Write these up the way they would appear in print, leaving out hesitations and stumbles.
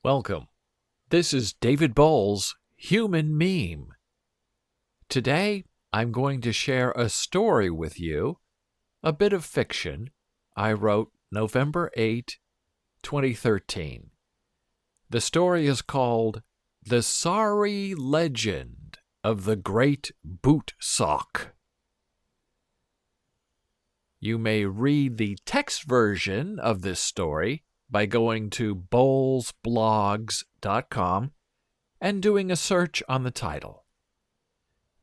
Welcome. This is David Boles' Human Meme. Today, I'm going to share a story with you, a bit of fiction I wrote November 8, 2013. The story is called The Sorry Legend of the Great Bootsock. You may read the text version of this story by going to bolesblogs.com and doing a search on the title.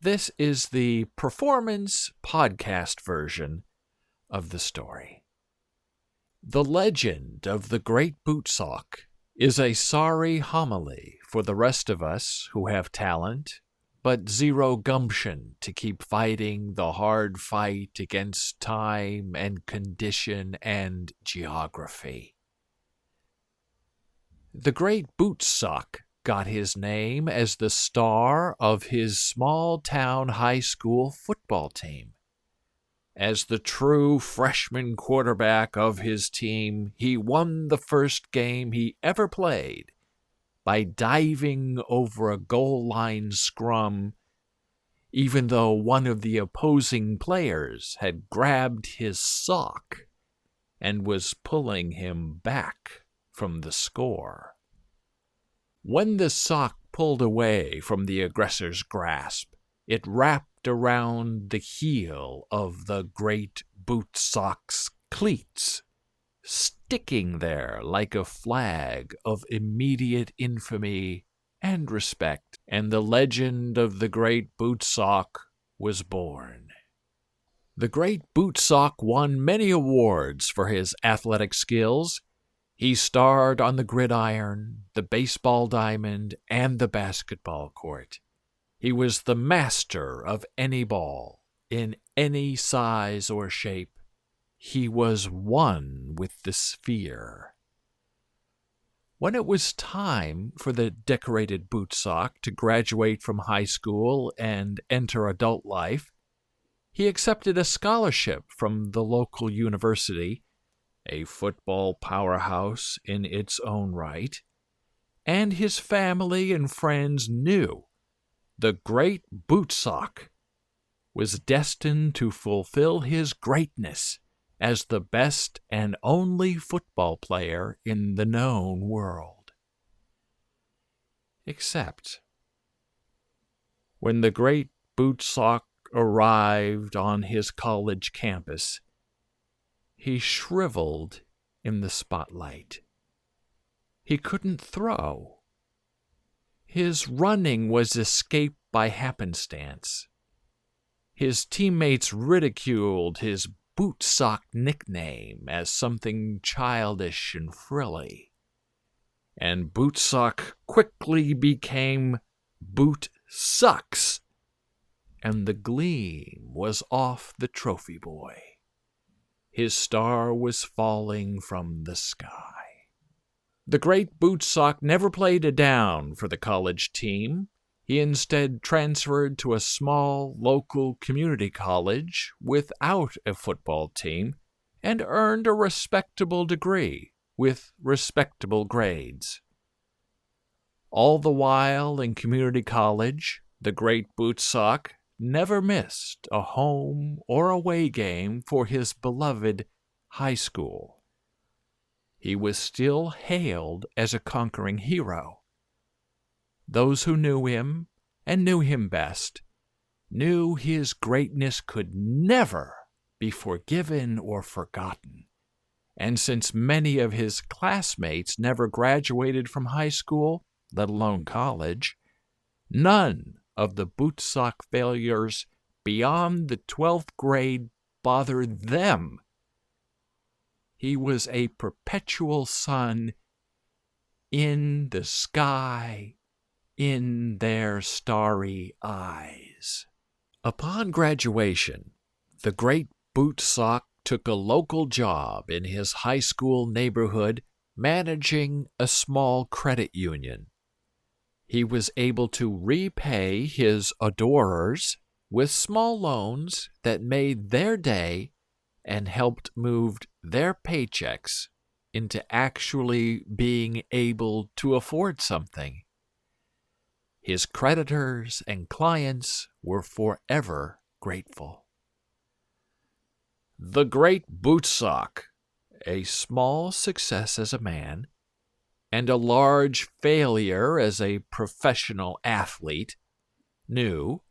This is the performance podcast version of the story. The legend of the Great Bootsock is a sorry homily for the rest of us who have talent, but zero gumption to keep fighting the hard fight against time and condition and geography. The Great Bootsock got his name as the star of his small-town high school football team. As the true freshman quarterback of his team, he won the first game he ever played by diving over a goal line scrum, even though one of the opposing players had grabbed his sock and was pulling him back from the score. When the sock pulled away from the aggressor's grasp, it wrapped around the heel of the Great Bootsock's cleats, sticking there like a flag of immediate infamy and respect, and the legend of the Great Bootsock was born. The Great Bootsock won many awards for his athletic skills. He starred on the gridiron, the baseball diamond, and the basketball court. He was the master of any ball, in any size or shape. He was one with the sphere. When it was time for the decorated Bootsock to graduate from high school and enter adult life, he accepted a scholarship from the local university, a football powerhouse in its own right, and his family and friends knew the Great Bootsock was destined to fulfill his greatness as the best and only football player in the known world. Except when the Great Bootsock arrived on his college campus, he shriveled in the spotlight. He couldn't throw. His running was escaped by happenstance. His teammates ridiculed his Bootsock nickname as something childish and frilly, and Bootsock quickly became Bootsucks, and the gleam was off the trophy boy. His star was falling from the sky. The Great Bootsock never played a down for the college team. He instead transferred to a small local community college without a football team and earned a respectable degree with respectable grades. All the while in community college, the Great Bootsock never missed a home or away game for his beloved high school. He was still hailed as a conquering hero. Those who knew him, and knew him best, knew his greatness could never be forgiven or forgotten. And since many of his classmates never graduated from high school, let alone college, none of the Bootsock failures beyond the 12th grade bothered them. He was a perpetual sun in the sky, in their starry eyes. Upon graduation, the Great Bootsock took a local job in his high school neighborhood managing a small credit union. He was able to repay his adorers with small loans that made their day and helped move their paychecks into actually being able to afford something. His creditors and clients were forever grateful. The Great Bootsock, a small success as a man and a large failure as a professional athlete, knew,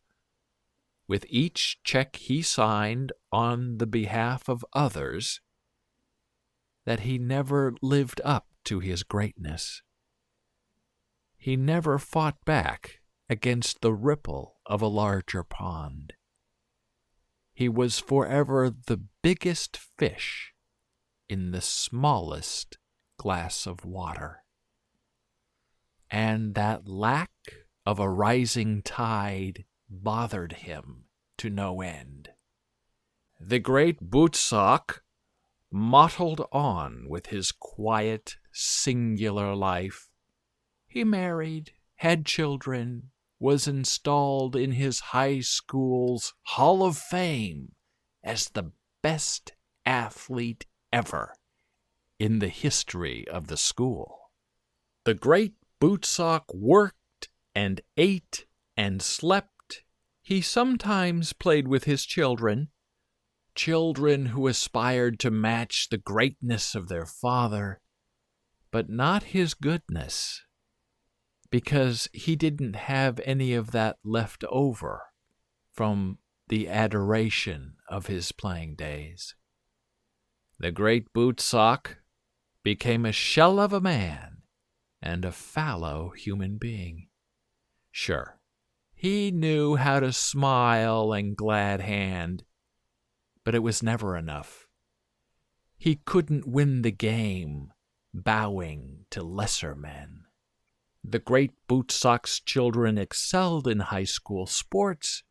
with each check he signed on the behalf of others, that he never lived up to his greatness. He never fought back against the ripple of a larger pond. He was forever the biggest fish in the smallest glass of water. And that lack of a rising tide bothered him to no end. The Great Bootsock mottled on with his quiet, singular life. He married, had children, was installed in his high school's Hall of Fame as the best athlete ever in the history of the school. The Great Bootsock worked and ate and slept. He sometimes played with his children who aspired to match the greatness of their father, but not his goodness, because he didn't have any of that left over from the adoration of his playing days. The Great Bootsock became a shell of a man and a fallow human being. Sure, he knew how to smile and glad hand, but it was never enough. He couldn't win the game bowing to lesser men. The Great Bootsock's children excelled in high school sports,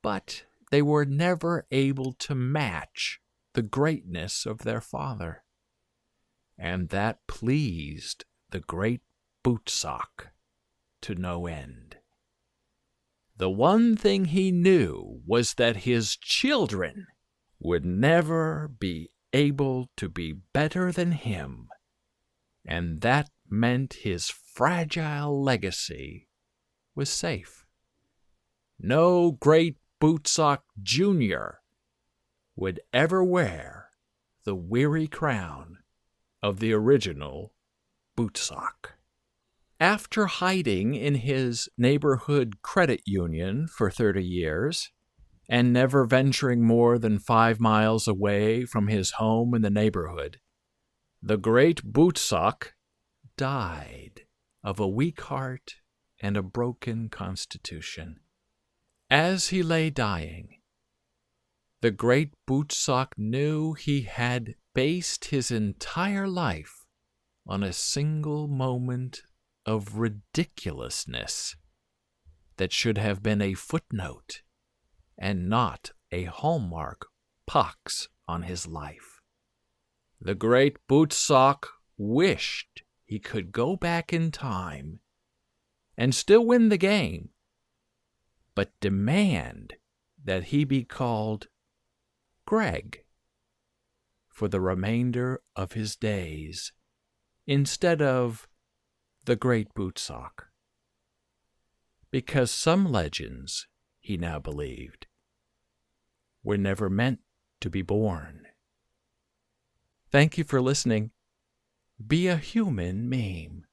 but they were never able to match the greatness of their father. And that pleased the Great Bootsock to no end. The one thing he knew was that his children would never be able to be better than him, and that meant his fragile legacy was safe. No Great Bootsock Jr. would ever wear the weary crown of the original Bootsock. After hiding in his neighborhood credit union for 30 years, and never venturing more than 5 miles away from his home in the neighborhood, the Great Bootsock died of a weak heart and a broken constitution. As he lay dying, the Great Bootsock knew he had based his entire life on a single moment of ridiculousness that should have been a footnote and not a hallmark pox on his life. The Great Bootsock wished he could go back in time and still win the game, but demand that he be called Greg for the remainder of his days, instead of the Great Bootsock. Because some legends, he now believed, were never meant to be born. Thank you for listening. Be a human meme.